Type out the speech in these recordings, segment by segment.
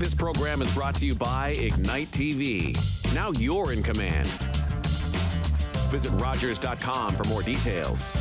This program is brought to you by Ignite TV. Now you're in command. Visit Rogers.com for more details.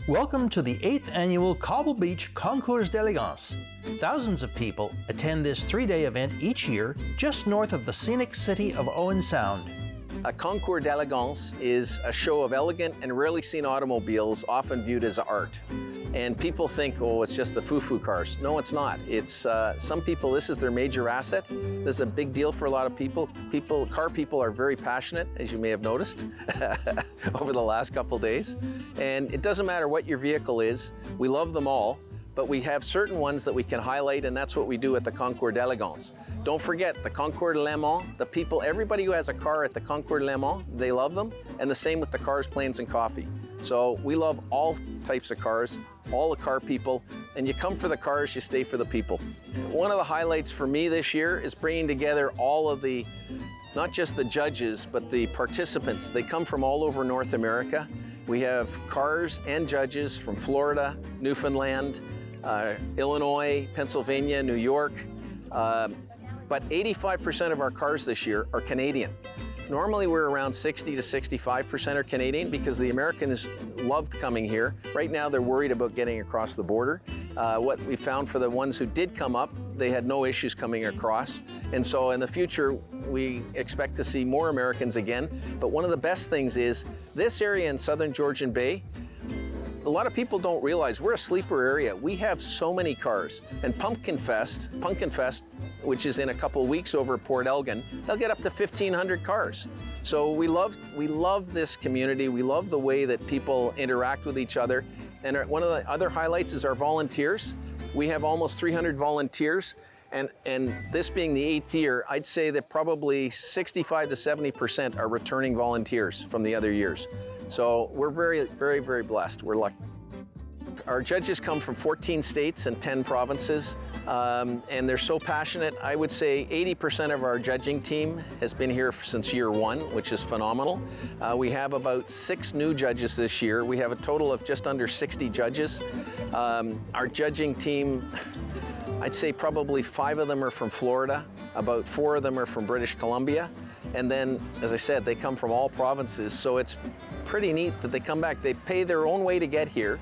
Welcome to the 8th annual Cobble Beach Concours D'Elegance. Thousands of people attend this 3-day event each year just north of the scenic city of Owen Sound. A Concours D'Elegance is a show of elegant and rarely seen automobiles, often viewed as art. And people think, oh, it's just the foo-foo cars. No, it's not. It's some people, this is their major asset. This is a big deal for a lot of people. Car people are very passionate, as you may have noticed, over the last couple days. And it doesn't matter what your vehicle is. We love them all, but we have certain ones that we can highlight, and that's what we do at the Concours D'Elegance. Don't forget, the Concours D'Lemon, the people, everybody who has a car at the Concours D'Lemon, they love them, and the same with the cars, planes, and coffee. So we love all types of cars, all the car people, and you come for the cars, you stay for the people. One of the highlights for me this year is bringing together all of the, not just the judges, but the participants. They come from all over North America. We have cars and judges from Florida, Newfoundland, Illinois, Pennsylvania, New York, but 85% of our cars this year are Canadian. Normally we're around 60 to 65% are Canadian because the Americans loved coming here. Right now they're worried about getting across the border. What we found for the ones who did come up, they had no issues coming across. And so in the future, we expect to see more Americans again. But one of the best things is this area in southern Georgian Bay, a lot of people don't realize we're a sleeper area. We have so many cars. And Pumpkin Fest, which is in a couple of weeks over at Port Elgin, they'll get up to 1,500 cars. So we love this community. We love the way that people interact with each other. And one of the other highlights is our volunteers. We have almost 300 volunteers. And this being the 8th year, I'd say that probably 65 to 70% are returning volunteers from the other years. So we're very, very, very blessed. We're lucky. Our judges come from 14 states and 10 provinces, and they're so passionate. I would say 80% of our judging team has been here since year one, which is phenomenal. We have about 6 new judges this year. We have a total of just under 60 judges. Our judging team, I'd say probably 5 of them are from Florida, about 4 of them are from British Columbia, and then, as I said, they come from all provinces, so it's pretty neat that they come back. They pay their own way to get here.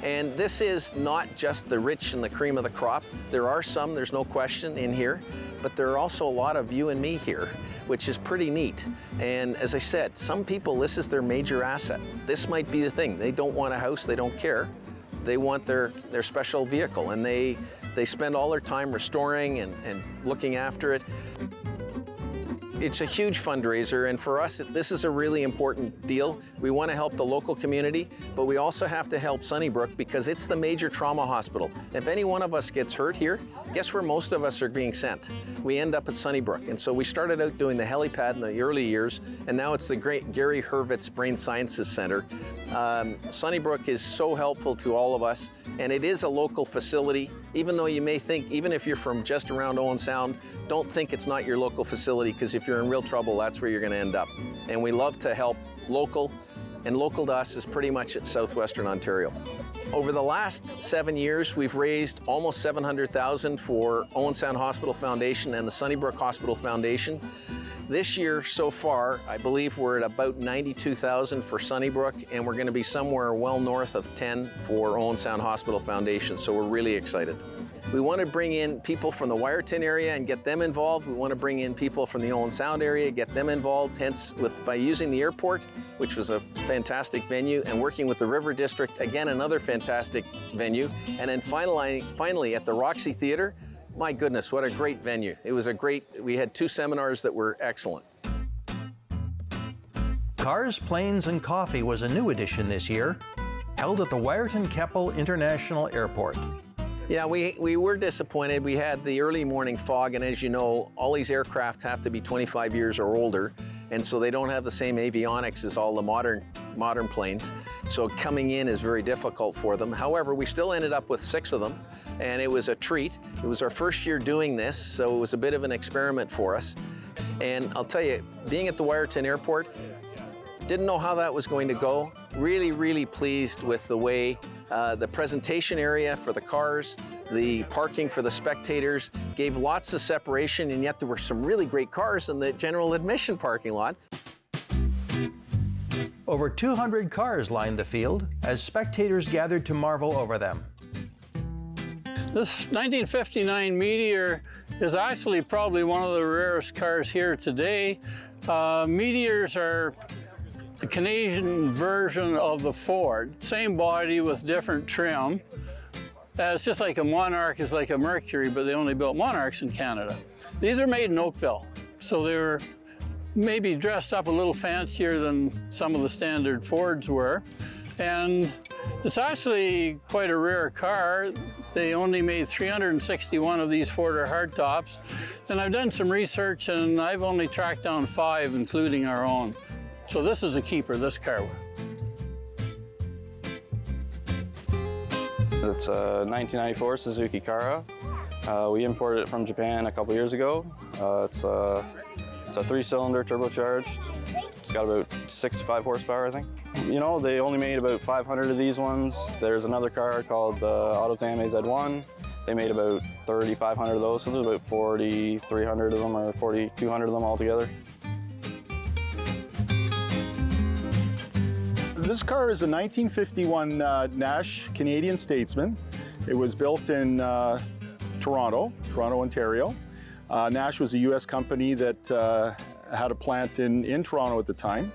And this is not just the rich and the cream of the crop. There are some, there's no question, in here, but there are also a lot of you and me here, which is pretty neat. And as I said, some people, this is their major asset. This might be the thing. They don't want a house, they don't care. They want their special vehicle, and they spend all their time restoring and looking after it. It's a huge fundraiser, and for us, this is a really important deal. We want to help the local community, but we also have to help Sunnybrook because it's the major trauma hospital. If any one of us gets hurt here, guess where most of us are being sent? We end up at Sunnybrook. And so we started out doing the helipad in the early years, and now it's the great Gary Hurwitz Brain Sciences Center. Sunnybrook is so helpful to all of us, and it is a local facility. Even though you may think, even if you're from just around Owen Sound, don't think it's not your local facility, because if you're in real trouble, that's where you're going to end up. And we love to help local, and local to us is pretty much at Southwestern Ontario. Over the last 7 years, we've raised almost $700,000 for Owen Sound Hospital Foundation and the Sunnybrook Hospital Foundation. This year, so far, I believe we're at about $92,000 for Sunnybrook, and we're going to be somewhere well north of 10 for Owen Sound Hospital Foundation, so we're really excited. We want to bring in people from the Wiarton area and get them involved. We want to bring in people from the Owen Sound area, get them involved, hence by using the airport, which was a fantastic venue, and working with the River District, again, another fantastic venue. And then finally at the Roxy Theatre, my goodness, what a great venue. It was we had 2 seminars that were excellent. Cars, Planes and Coffee was a new addition this year, held at the Wiarton Keppel International Airport. Yeah, we were disappointed. We had the early morning fog, and as you know, all these aircraft have to be 25 years or older, and so they don't have the same avionics as all the modern planes. So coming in is very difficult for them. However, we still ended up with 6 of them. and it was a treat. It was our first year doing this, so it was a bit of an experiment for us. And I'll tell you, being at the Wiarton Airport, didn't know how that was going to go. Really, really pleased with the way the presentation area for the cars, the parking for the spectators, gave lots of separation, and yet there were some really great cars in the general admission parking lot. Over 200 cars lined the field as spectators gathered to marvel over them. This 1959 Meteor is actually probably one of the rarest cars here today. Meteors are the Canadian version of the Ford. Same body with different trim. It's just like a Monarch is like a Mercury, but they only built Monarchs in Canada. These are made in Oakville, so they were maybe dressed up a little fancier than some of the standard Fords were. And it's actually quite a rare car. They only made 361 of these Ford hardtops. And I've done some research and I've only tracked down 5, including our own. So this is a keeper, this car. It's a 1994 Suzuki Kara. We imported it from Japan a couple years ago. It's a 3-cylinder turbocharged. It's got about 65 horsepower, I think. You know, they only made about 500 of these ones. There's another car called the AutoZam AZ1. They made about 3,500 of those, so there's about 4,300 of them or 4,200 of them altogether. This car is a 1951 Nash Canadian Statesman. It was built in Toronto, Ontario. Nash was a US company that had a plant in Toronto at the time.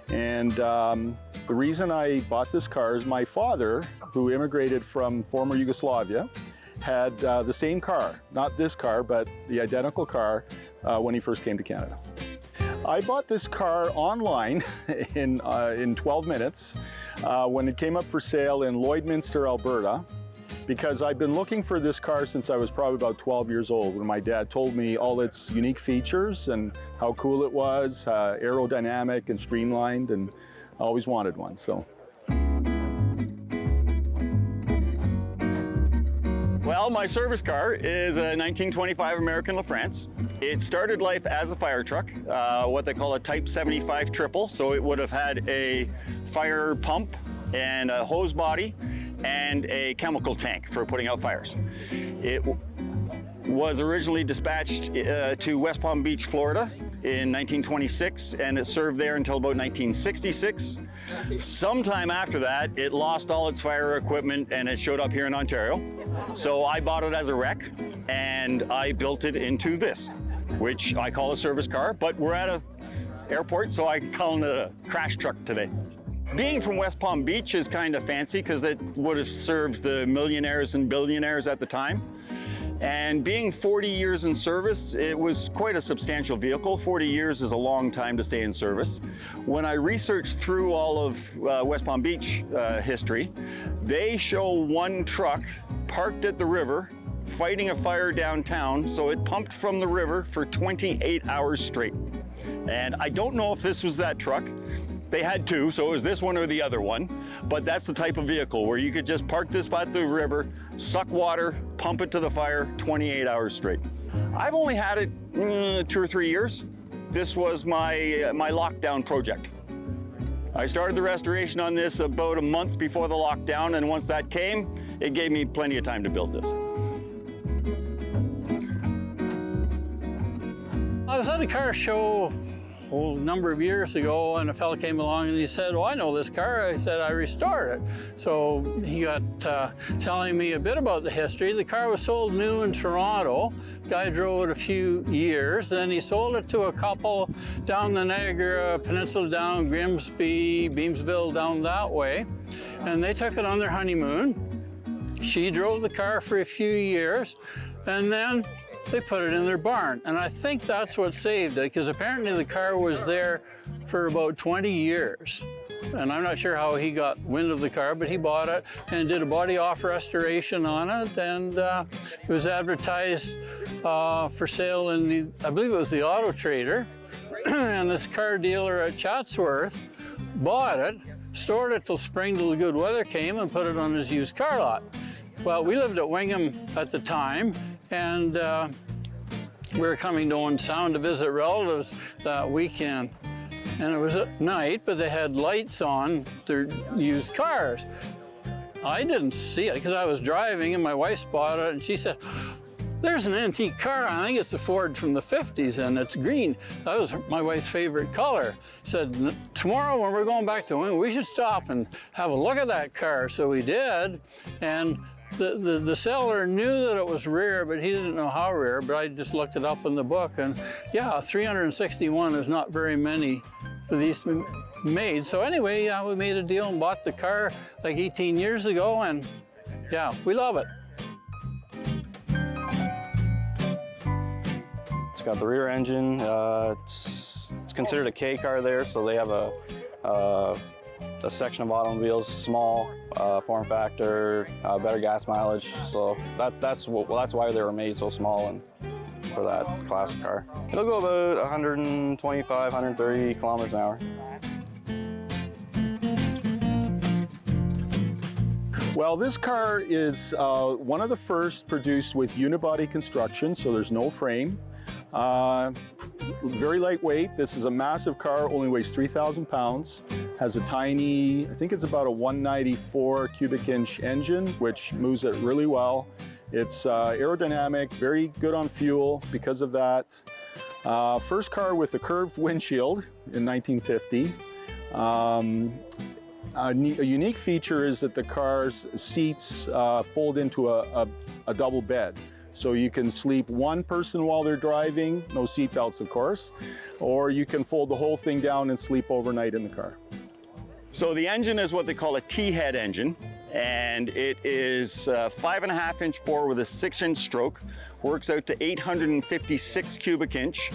And the reason I bought this car is my father, who immigrated from former Yugoslavia, had the same car, not this car, but the identical car when he first came to Canada. I bought this car online in 12 minutes when it came up for sale in Lloydminster, Alberta, because I've been looking for this car since I was probably about 12 years old, when my dad told me all its unique features and how cool it was, aerodynamic and streamlined, and I always wanted one. So. Well, my service car is a 1925 American LaFrance. It started life as a fire truck, what they call a Type 75 triple. So it would have had a fire pump and a hose body and a chemical tank for putting out fires. It was originally dispatched to West Palm Beach, Florida in 1926, and it served there until about 1966. Sometime after that, it lost all its fire equipment and it showed up here in Ontario. So I bought it as a wreck and I built it into this, which I call a service car, but we're at an airport, so I call it a crash truck today. Being from West Palm Beach is kind of fancy because it would have served the millionaires and billionaires at the time. And being 40 years in service, it was quite a substantial vehicle. 40 years is a long time to stay in service. When I researched through all of West Palm Beach history, they show one truck parked at the river fighting a fire downtown, so it pumped from the river for 28 hours straight. And I don't know if this was that truck. They had two, so it was this one or the other one, but that's the type of vehicle where you could just park this by the river, suck water, pump it to the fire, 28 hours straight. I've only had it 2 or 3 years. This was my lockdown project. I started the restoration on this about a month before the lockdown, and once that came, it gave me plenty of time to build this. I was at a car show a number of years ago, and a fellow came along and he said, "Oh, I know this car." I said, "I restored it." So he got telling me a bit about the history. The car was sold new in Toronto. Guy drove it a few years, then he sold it to a couple down the Niagara Peninsula, down Grimsby, Beamsville, down that way, and they took it on their honeymoon. She drove the car for a few years, and then they put it in their barn. And I think that's what saved it, because apparently the car was there for about 20 years. And I'm not sure how he got wind of the car, but he bought it and did a body off restoration on it. And it was advertised for sale in the, I believe it was the Auto Trader. And this car dealer at Chatsworth bought it, stored it till spring till the good weather came, and put it on his used car lot. Well, we lived at Wingham at the time, and we were coming to Owen Sound to visit relatives that weekend. And it was at night, but they had lights on their used cars. I didn't see it because I was driving, and my wife spotted it, and she said, "There's an antique car, I think it's a Ford from the 50s, and it's green." That was my wife's favorite color. Said, "Tomorrow when we're going back to Wingham, we should stop and have a look at that car." So we did, and the seller knew that it was rare, but he didn't know how rare, but I just looked it up in the book, and yeah, 361 is not very many of these made. So anyway, yeah, we made a deal and bought the car like 18 years ago, and yeah, we love it. It's got the rear engine. It's considered a K car there, so they have a section of automobiles, small form factor, better gas mileage. So that's why they were made so small and for that classic car. It'll go about 125, 130 kilometers an hour. Well, this car is one of the first produced with unibody construction, so there's no frame. Very lightweight. This is a massive car, only weighs 3,000 pounds. Has a tiny, I think it's about a 194 cubic inch engine, which moves it really well. It's aerodynamic, very good on fuel because of that. First car with a curved windshield in 1950. A unique feature is that the car's seats fold into a double bed. So you can sleep one person while they're driving, no seat belts of course, or you can fold the whole thing down and sleep overnight in the car. So the engine is what they call a T-head engine, and it is 5.5 inch bore with a 6-inch stroke. Works out to 856 cubic inch,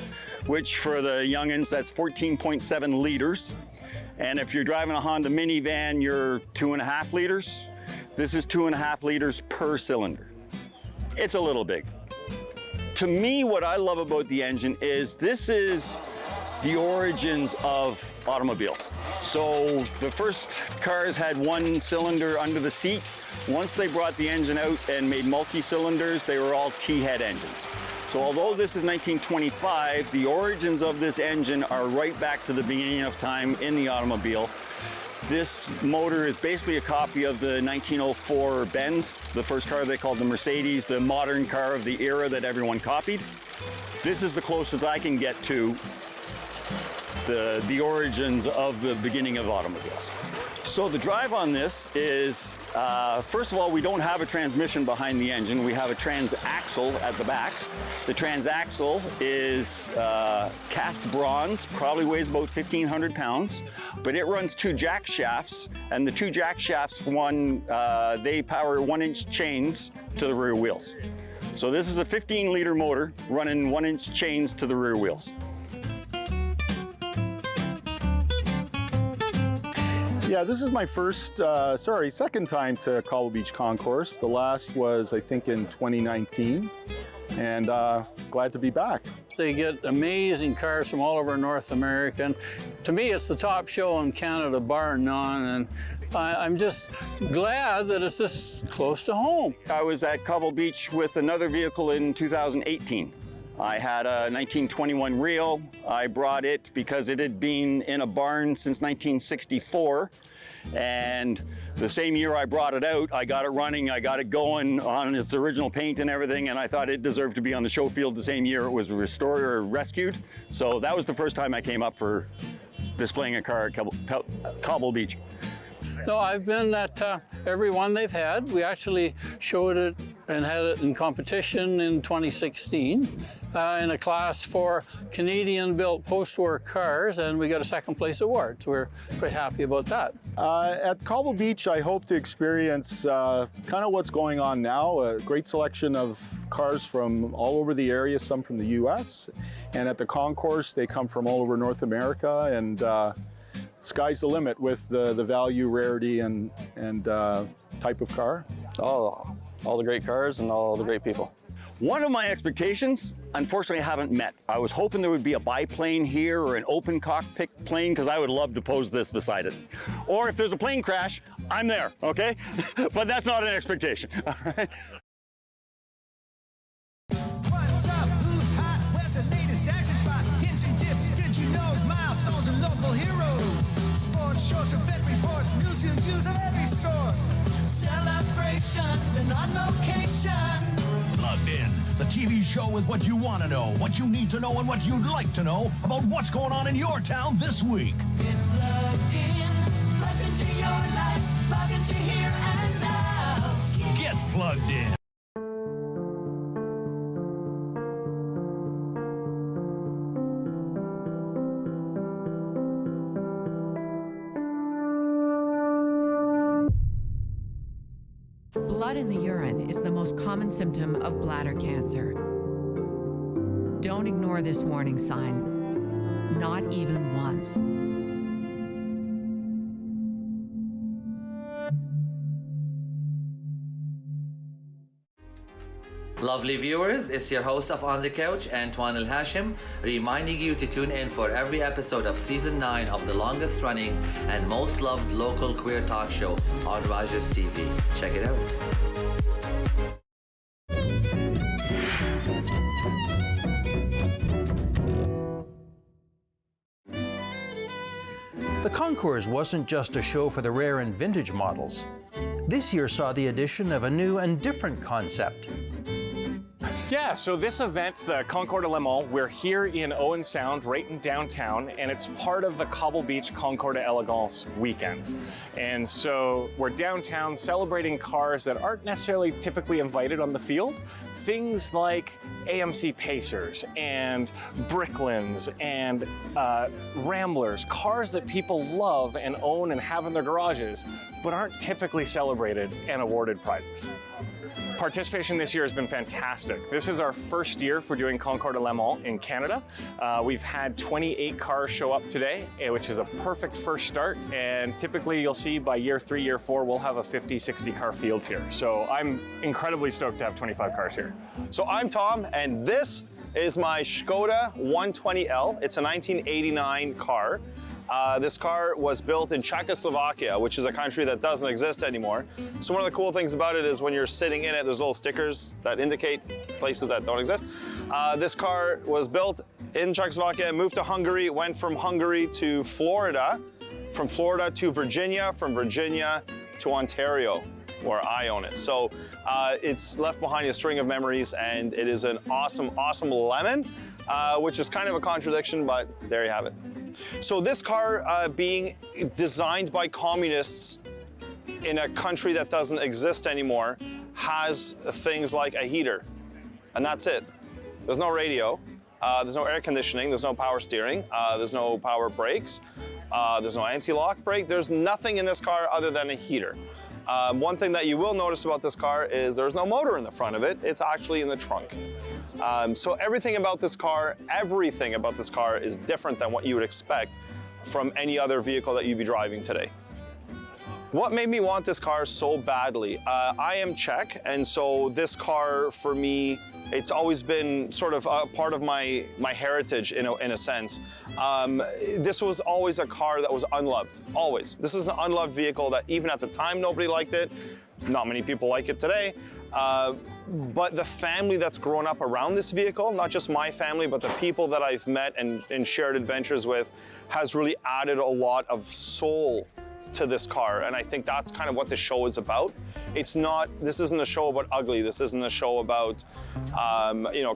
which for the youngins, that's 14.7 liters. And if you're driving a Honda minivan, you're 2.5 liters. This is 2.5 liters per cylinder. It's a little big. To me, what I love about the engine is this is the origins of automobiles. So the first cars had one cylinder under the seat. Once they brought the engine out and made multi-cylinders, they were all T-head engines. So although this is 1925, the origins of this engine are right back to the beginning of time in the automobile. This motor is basically a copy of the 1904 Benz, the first car they called the Mercedes, the modern car of the era that everyone copied. This is the closest I can get to the origins of the beginning of automobiles. So the drive on this is, first of all, we don't have a transmission behind the engine. We have a transaxle at the back. The transaxle is cast bronze, probably weighs about 1,500 pounds, but it runs 2 jack shafts, and the 2 jack shafts, they power 1-inch chains to the rear wheels. So this is a 15-liter motor running 1-inch chains to the rear wheels. Yeah, this is my second time to Cobble Beach Concours. The last was, I think, in 2019, and glad to be back. They get amazing cars from all over North America, and to me, it's the top show in Canada, bar none, and I'm just glad that it's this close to home. I was at Cobble Beach with another vehicle in 2018. I had a 1921 Rio. I brought it because it had been in a barn since 1964. And the same year I brought it out, I got it running, I got it going on its original paint and everything, and I thought it deserved to be on the show field the same year it was restored or rescued. So that was the first time I came up for displaying a car at Cobble Beach. No, I've been at every one they've had. We actually showed it and had it in competition in 2016 in a class for Canadian-built post-war cars, and we got a second place award, so we're quite happy about that. At Cobble Beach, I hope to experience kind of what's going on now, a great selection of cars from all over the area, some from the US, and at the concourse, they come from all over North America, and sky's the limit with the value, rarity, and type of car. All the great cars and all the great people. One of my expectations, unfortunately, I haven't met. I was hoping there would be a biplane here or an open cockpit plane, because I would love to pose this beside it. Or if there's a plane crash, I'm there, okay? But that's not an expectation, all right? What's up? Who's hot? Where's the latest action spot? Hints and tips, did you know? Milestones and local heroes. Sports, shorts, event reports, news you'll use of every sort. Celebrations and on location. Plugged In, the TV show with what you want to know, what you need to know, and what you'd like to know about what's going on in your town this week. Get plugged into your life, plug into here and now. Get plugged in. Blood in the urine is the most common symptom of bladder cancer. Don't ignore this warning sign, not even once. Lovely viewers, it's your host of On the Couch, Antoine El Hashim, reminding you to tune in for every episode of Season 9 of the longest running and most loved local queer talk show on Rogers TV. Check it out. The Concours wasn't just a show for the rare and vintage models. This year saw the addition of a new and different concept. Yeah, so this event, the Concours D'Lemon, we're here in Owen Sound, right in downtown, and it's part of the Cobble Beach Concours D'Elegance weekend. And so we're downtown celebrating cars that aren't necessarily typically invited on the field. Things like AMC Pacers and Bricklands and Ramblers, cars that people love and own and have in their garages, but aren't typically celebrated and awarded prizes. Participation this year has been fantastic. This is our first year for doing Concours D'Lemon in Canada. We've had 28 cars show up today, which is a perfect first start. And typically you'll see by year 3, year 4, we'll have a 50, 60 car field here. So I'm incredibly stoked to have 25 cars here. So I'm Tom, and this is my Skoda 120L. It's a 1989 car. This car was built in Czechoslovakia, which is a country that doesn't exist anymore. So one of the cool things about it is when you're sitting in it, there's little stickers that indicate places that don't exist. This car was built in Czechoslovakia, moved to Hungary, went from Hungary to Florida, from Florida to Virginia, from Virginia to Ontario, where I own it. So it's left behind a string of memories, and it is an awesome, awesome lemon, which is kind of a contradiction, but there you have it. So this car being designed by communists in a country that doesn't exist anymore has things like a heater, and that's it. There's no radio, there's no air conditioning, there's no power steering, there's no power brakes, there's no anti-lock brake, there's nothing in this car other than a heater. One thing that you will notice about this car is there's no motor in the front of it, it's actually in the trunk. So everything about this car is different than what you would expect from any other vehicle that you'd be driving today. What made me want this car so badly? I am Czech, and so this car for me, it's always been sort of a part of my heritage in a sense. This was always a car that was unloved, always. This is an unloved vehicle that even at the time nobody liked it. Not many people like it today. But the family that's grown up around this vehicle, not just my family, but the people that I've met and shared adventures with, has really added a lot of soul to this car, and I think that's kind of what the show is about. This isn't a show about ugly, this isn't a show about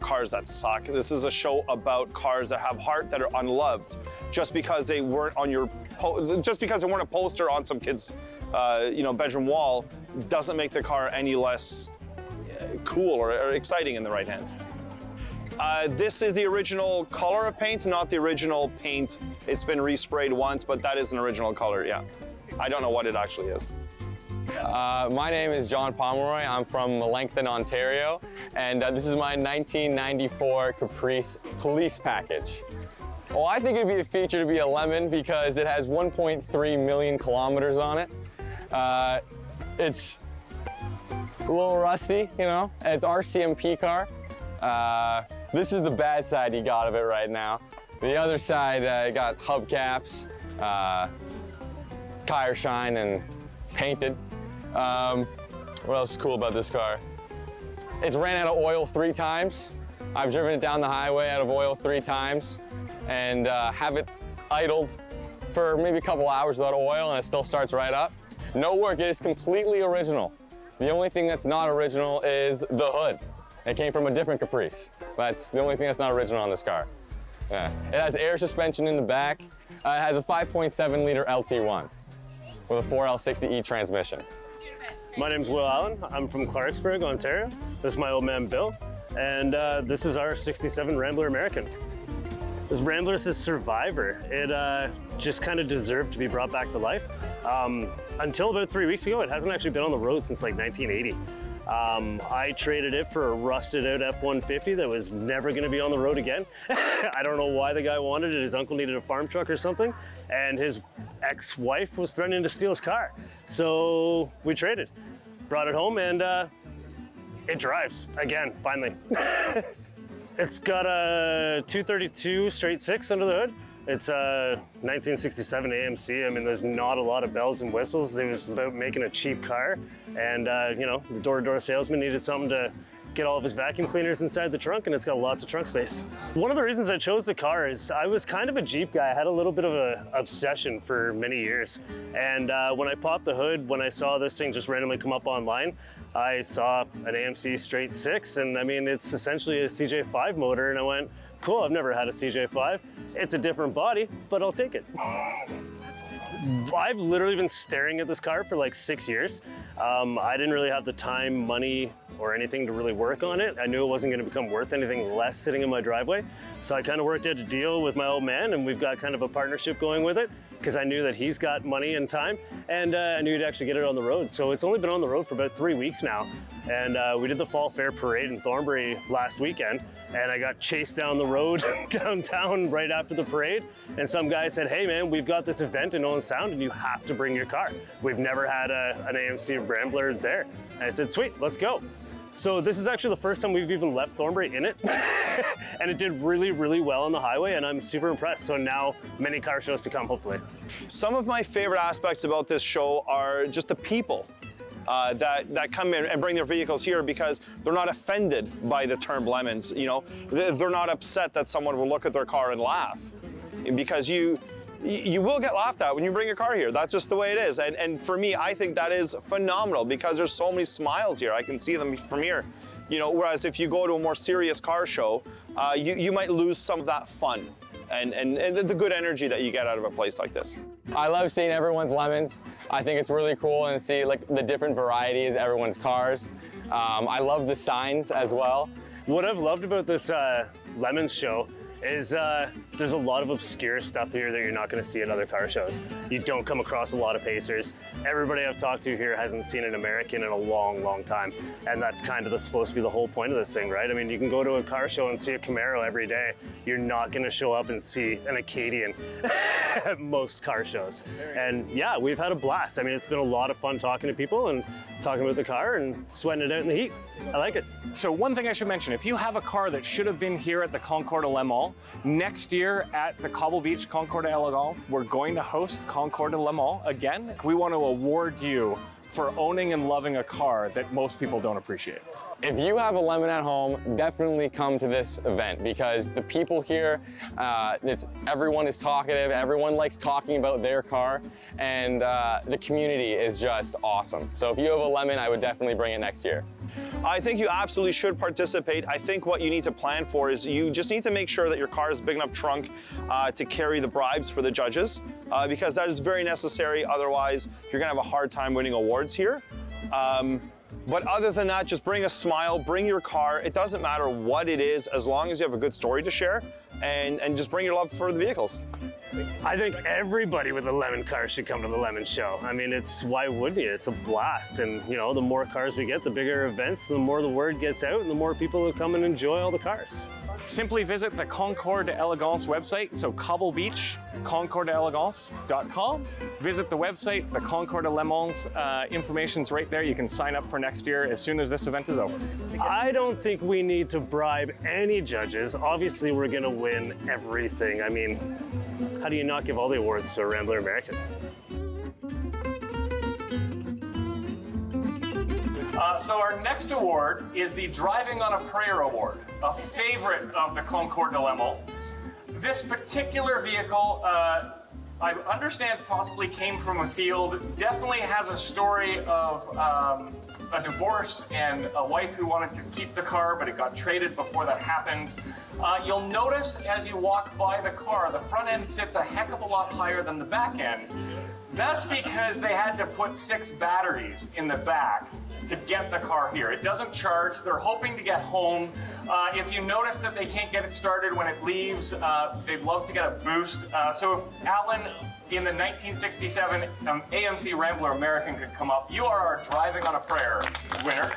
cars that suck. This is a show about cars that have heart, that are unloved. Just because they weren't a poster on some kid's bedroom wall doesn't make the car any less cool or exciting in the right hands. This is the original color of paint, not the original paint. It's been resprayed once, but that is an original color, yeah. I don't know what it actually is. My name is John Pomeroy. I'm from Melanchthon, Ontario, and this is my 1994 Caprice police package. Well, I think it'd be a feature to be a lemon because it has 1.3 million kilometers on it. It's a little rusty, and it's RCMP car. This is the bad side you got of it right now. The other side, got hubcaps, tire shine and painted. What else is cool about this car? It's ran out of oil 3 times. I've driven it down the highway out of oil 3 times and have it idled for maybe a couple hours without oil and it still starts right up. No work, it is completely original. The only thing that's not original is the hood. It came from a different Caprice. That's the only thing that's not original on this car. Yeah. It has air suspension in the back. It has a 5.7 liter LT1 with a 4L60E transmission. My name's Will Allen. I'm from Clarksburg, Ontario. This is my old man, Bill. And this is our 67 Rambler American. This Rambler's a survivor. It just kind of deserved to be brought back to life. Until about 3 weeks ago, it hasn't actually been on the road since like 1980. I traded it for a rusted out F-150 that was never gonna be on the road again. I don't know why the guy wanted it. His uncle needed a farm truck or something, and his ex-wife was threatening to steal his car. So we traded, brought it home, and it drives again, finally. It's got a 232 straight 6 under the hood. It's a 1967 AMC. I mean, there's not a lot of bells and whistles. It was about making a cheap car. And, you know, the door-to-door salesman needed something to get all of his vacuum cleaners inside the trunk, and it's got lots of trunk space. One of the reasons I chose the car is I was kind of a Jeep guy. I had a little bit of an obsession for many years. And when I popped the hood, when I saw this thing just randomly come up online, I saw an AMC straight 6, and I mean, it's essentially a CJ5 motor, and I went, cool, I've never had a CJ5. It's a different body, but I'll take it. I've literally been staring at this car for like 6 years. I didn't really have the time, money, or anything to really work on it. I knew it wasn't gonna become worth anything less sitting in my driveway. So I kind of worked out a deal with my old man, and we've got kind of a partnership going with it, because I knew that he's got money and time, and I knew he'd actually get it on the road. So it's only been on the road for about 3 weeks now. And we did the Fall Fair Parade in Thornbury last weekend, and I got chased down the road downtown right after the parade. And some guy said, hey man, we've got this event in Owen Sound and you have to bring your car. We've never had an AMC Rambler there. And I said, sweet, let's go. So this is actually the first time we've even left Thornbury in it. And it did really, really well on the highway, and I'm super impressed. So now many car shows to come, hopefully. Some of my favorite aspects about this show are just the people that come in and bring their vehicles here, because they're not offended by the term lemons. You know, they're not upset that someone will look at their car and laugh, because you will get laughed at when you bring your car here. That's just the way it is. And for me, I think that is phenomenal, because there's so many smiles here. I can see them from here. You know, whereas if you go to a more serious car show, you might lose some of that fun and the good energy that you get out of a place like this. I love seeing everyone's lemons. I think it's really cool and see like the different varieties of everyone's cars. I love the signs as well. What I've loved about this Lemons show is there's a lot of obscure stuff here that you're not going to see at other car shows. You don't come across a lot of Pacers. Everybody I've talked to here hasn't seen an American in a long, long time. And that's kind of supposed to be the whole point of this thing, right? I mean, you can go to a car show and see a Camaro every day. You're not going to show up and see an Acadian at most car shows. And yeah, we've had a blast. I mean, it's been a lot of fun talking to people and talking about the car and sweating it out in the heat. I like it. So one thing I should mention, if you have a car that should have been here at the Concours D'Lemon, next year at the Cobble Beach Concours D'Elegance, we're going to host Concours D'Lemon again. We want to award you for owning and loving a car that most people don't appreciate. If you have a lemon at home, definitely come to this event, because the people here, everyone is talkative, everyone likes talking about their car, and the community is just awesome. So if you have a lemon, I would definitely bring it next year. I think you absolutely should participate. I think what you need to plan for is you just need to make sure that your car has a big enough trunk to carry the bribes for the judges, because that is very necessary. Otherwise, you're gonna have a hard time winning awards here. But other than that, just bring a smile, bring your car. It doesn't matter what it is, as long as you have a good story to share, and just bring your love for the vehicles. I think everybody with a lemon car should come to the Lemon Show. I mean, why wouldn't you? It's a blast. And you know, the more cars we get, the bigger events, the more the word gets out, and the more people will come and enjoy all the cars. simply visit the Concours D'Elegance website, so Cobble Beach, ConcoursD'Elegance.com. Visit the website, the Concours D'Lemons, information's right there. You can sign up for next year as soon as this event is over. I don't think we need to bribe any judges. Obviously, we're gonna win everything. I mean, how do you not give all the awards to a Rambler American? So our next award is the Driving on a Prayer Award, a favorite of the Concours D'Lemon. This particular vehicle, I understand possibly came from a field, definitely has a story of a divorce and a wife who wanted to keep the car, but it got traded before that happened. You'll notice as you walk by the car, the front end sits a heck of a lot higher than the back end. That's because they had to put 6 batteries in the back to get the car here. It doesn't charge. They're hoping to get home. If you notice that they can't get it started when it leaves, they'd love to get a boost. So if Alan in the 1967 AMC Rambler American could come up, you are our Driving on a Prayer winner.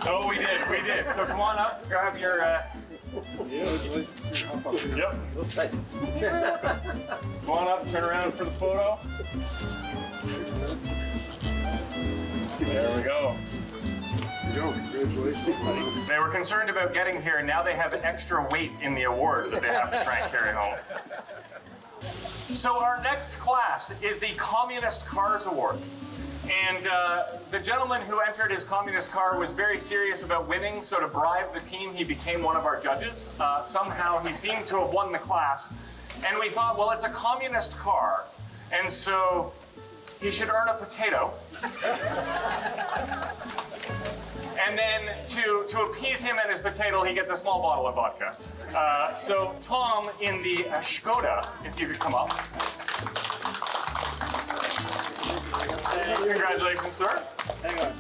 Oh, we did. So come on up, grab your... Yep. Come on up, turn around for the photo. There we go. Congratulations. They were concerned about getting here, and now they have extra weight in the award that they have to try and carry home. So our next class is the Communist Cars Award. And the gentleman who entered his communist car was very serious about winning, so to bribe the team, he became one of our judges. Somehow he seemed to have won the class. And we thought, well, it's a communist car, and so he should earn a potato. And then to appease him and his potato, he gets a small bottle of vodka. So Tom in the Skoda, if you could come up. Congratulations, sir. Hang on.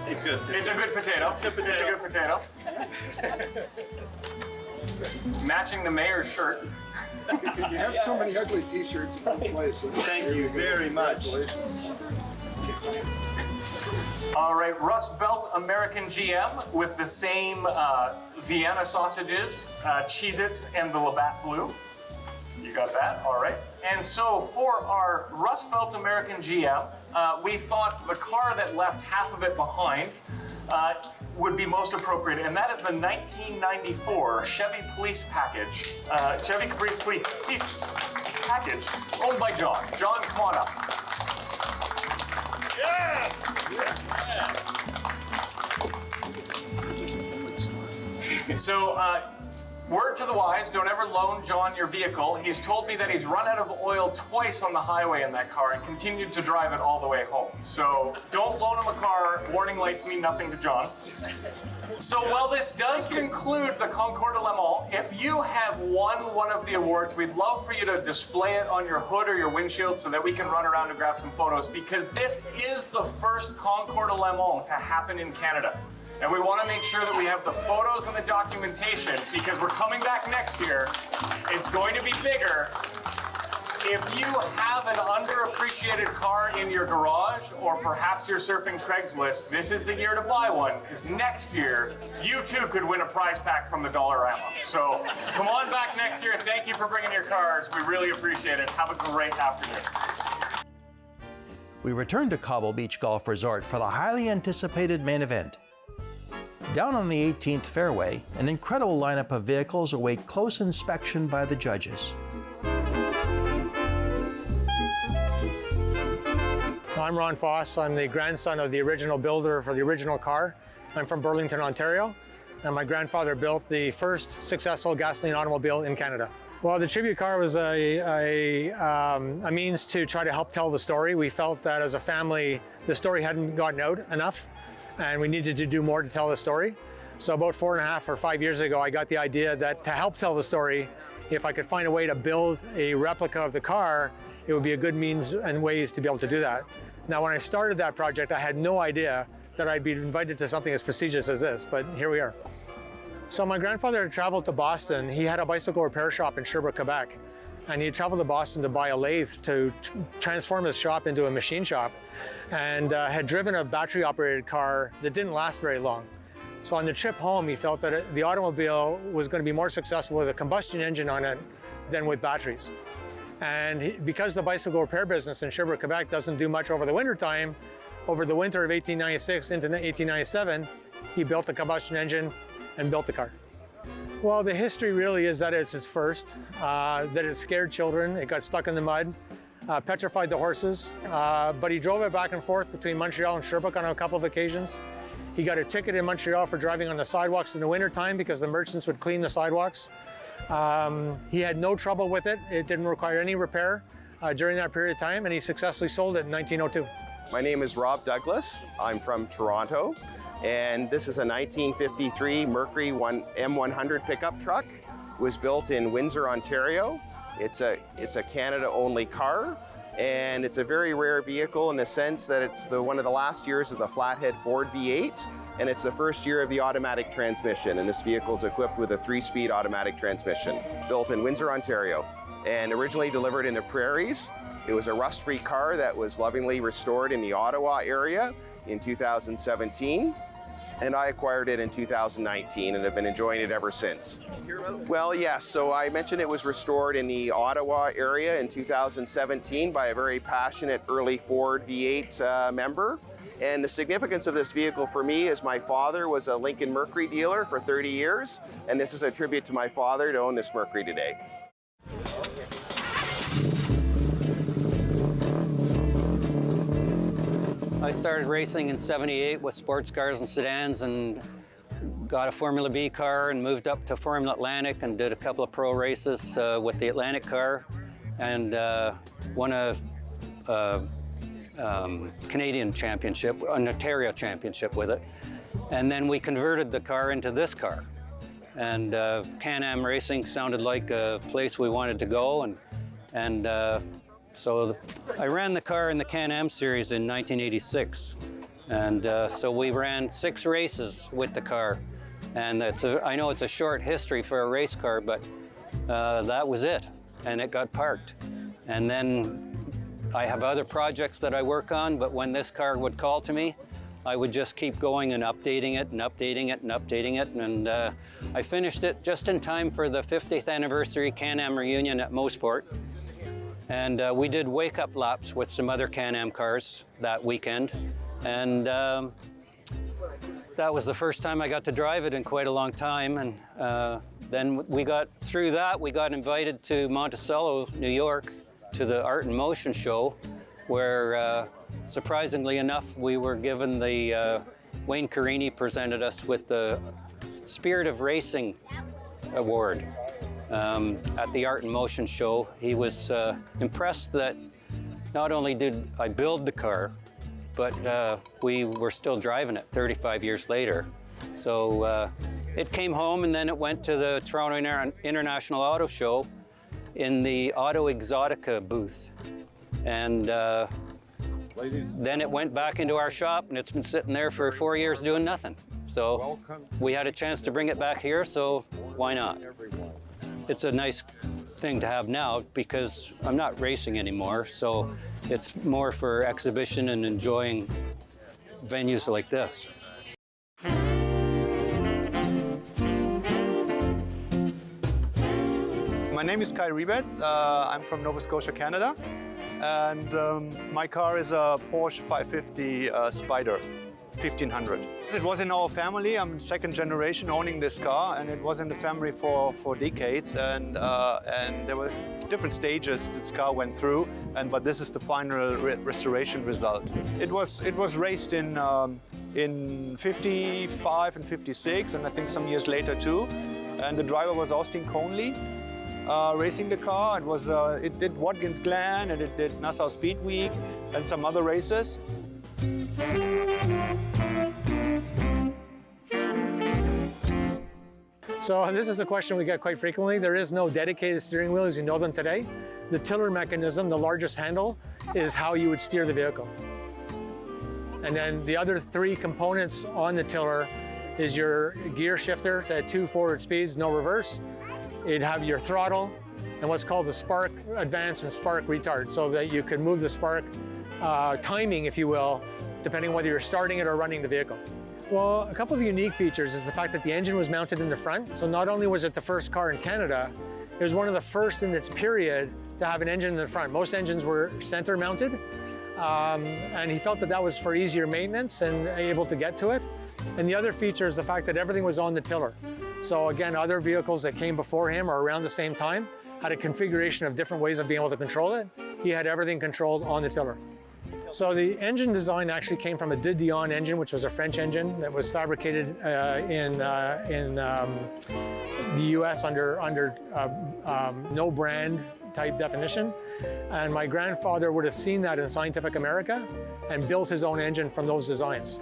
It's good. It's a good potato. It's a good potato. Matching the mayor's shirt. You have so many ugly t-shirts in one place. Thank you very much. All right, Rust Belt American GM with the same Vienna sausages, Cheez-Its, and the Labatt Blue. You got that? All right. And so for our Rust Belt American GM, we thought the car that left half of it behind would be most appropriate, and that is the 1994 Chevy Police Package, Chevy Caprice Police Package, owned by John. John, come on up. Yeah! So, word to the wise, don't ever loan John your vehicle. He's told me that he's run out of oil twice on the highway in that car and continued to drive it all the way home. So don't loan him a car. Warning lights mean nothing to John. So while this does conclude the Concours D'Lemon, if you have won one of the awards, we'd love for you to display it on your hood or your windshield so that we can run around and grab some photos, because this is the first Concours D'Lemon to happen in Canada. And we want to make sure that we have the photos and the documentation, because we're coming back next year. It's going to be bigger. If you have an underappreciated car in your garage, or perhaps you're surfing Craigslist, this is the year to buy one, because next year, you too could win a prize pack from the Dollarama. So come on back next year. Thank you for bringing your cars. We really appreciate it. Have a great afternoon. We return to Cobble Beach Golf Resort for the highly anticipated main event. Down on the 18th fairway, an incredible lineup of vehicles await close inspection by the judges. So I'm Ron Foss. I'm the grandson of the original builder for the original car. I'm from Burlington, Ontario, and my grandfather built the first successful gasoline automobile in Canada. Well, the tribute car was a means to try to help tell the story. We felt that as a family, the story hadn't gotten out enough, and we needed to do more to tell the story. So about 4.5 or 5 years ago, I got the idea that to help tell the story, if I could find a way to build a replica of the car, it would be a good means and ways to be able to do that. Now, when I started that project, I had no idea that I'd be invited to something as prestigious as this, but here we are. So my grandfather had traveled to Boston. He had a bicycle repair shop in Sherbrooke, Quebec. and he traveled to Boston to buy a lathe to transform his shop into a machine shop, and had driven a battery-operated car that didn't last very long. So on the trip home, he felt that the automobile was going to be more successful with a combustion engine on it than with batteries. And because the bicycle repair business in Sherbrooke, Quebec doesn't do much over the winter time, over the winter of 1896 into 1897, he built the combustion engine and built the car. Well, the history really is that it's his first, that it scared children, it got stuck in the mud, petrified the horses, but he drove it back and forth between Montreal and Sherbrooke on a couple of occasions. He got a ticket in Montreal for driving on the sidewalks in the winter time because the merchants would clean the sidewalks. He had no trouble with it. It didn't require any repair during that period of time, and he successfully sold it in 1902. My name is Rob Douglas. I'm from Toronto, and this is a 1953 Mercury M100 pickup truck. It was built in Windsor, Ontario. It's a Canada-only car, and it's a very rare vehicle in the sense that it's one of the last years of the flathead Ford V8, and it's the first year of the automatic transmission, and this vehicle is equipped with a 3-speed automatic transmission, built in Windsor, Ontario, and originally delivered in the prairies. It was a rust-free car that was lovingly restored in the Ottawa area in 2017, and I acquired it in 2019 and have been enjoying it ever since. Well, yes, so I mentioned it was restored in the Ottawa area in 2017 by a very passionate early Ford V8 member. And the significance of this vehicle for me is my father was a Lincoln Mercury dealer for 30 years, and this is a tribute to my father to own this Mercury today. I started racing in '78 with sports cars and sedans, and got a Formula B car and moved up to Formula Atlantic and did a couple of pro races with the Atlantic car, and won a Canadian championship, an Ontario championship with it. And then we converted the car into this car. And Can-Am racing sounded like a place we wanted to go. And so I ran the car in the Can-Am series in 1986. And so we ran 6 races with the car. And I know it's a short history for a race car, but that was it. And it got parked. And then I have other projects that I work on, but when this car would call to me, I would just keep going and updating it and updating it and updating it. And I finished it just in time for the 50th anniversary Can-Am reunion at Mosport. And we did wake-up laps with some other Can-Am cars that weekend. And that was the first time I got to drive it in quite a long time. And then we got through that, we got invited to Monticello, New York, to the Art in Motion show, where surprisingly enough, we were given the, Wayne Carini presented us with the Spirit of Racing Award at the Art in Motion show. He was impressed that not only did I build the car, but we were still driving it 35 years later. So it came home, and then it went to the Toronto International Auto Show in the Auto Exotica booth. And then it went back into our shop, and it's been sitting there for 4 years doing nothing. So we had a chance to bring it back here, so why not? It's a nice thing to have now because I'm not racing anymore, so it's more for exhibition and enjoying venues like this. My name is Kai Rebets. I'm from Nova Scotia, Canada, and my car is a Porsche 550 Spyder 1500. It was in our family. I'm second generation owning this car, and it was in the family for decades, and there were different stages this car went through, but this is the final restoration result. It was raced in 55 and 56, and I think some years later too, and the driver was Austin Conley. Racing the car. It did Watkins Glen, and it did Nassau Speed Week and some other races. So this is a question we get quite frequently. There is no dedicated steering wheel as you know them today. The tiller mechanism, the largest handle, is how you would steer the vehicle. And then the other 3 components on the tiller is your gear shifter at 2 forward speeds, no reverse. It'd have your throttle, and what's called the spark advance and spark retard, so that you could move the spark timing, if you will, depending whether you're starting it or running the vehicle. Well, a couple of the unique features is the fact that the engine was mounted in the front. So not only was it the first car in Canada, it was one of the first in its period to have an engine in the front. Most engines were center mounted, and he felt that that was for easier maintenance and able to get to it. And the other feature is the fact that everything was on the tiller. So again, other vehicles that came before him or around the same time had a configuration of different ways of being able to control it. He had everything controlled on the tiller. So the engine design actually came from a de Dion engine, which was a French engine that was fabricated in the US under no brand type definition. And my grandfather would have seen that in Scientific America and built his own engine from those designs.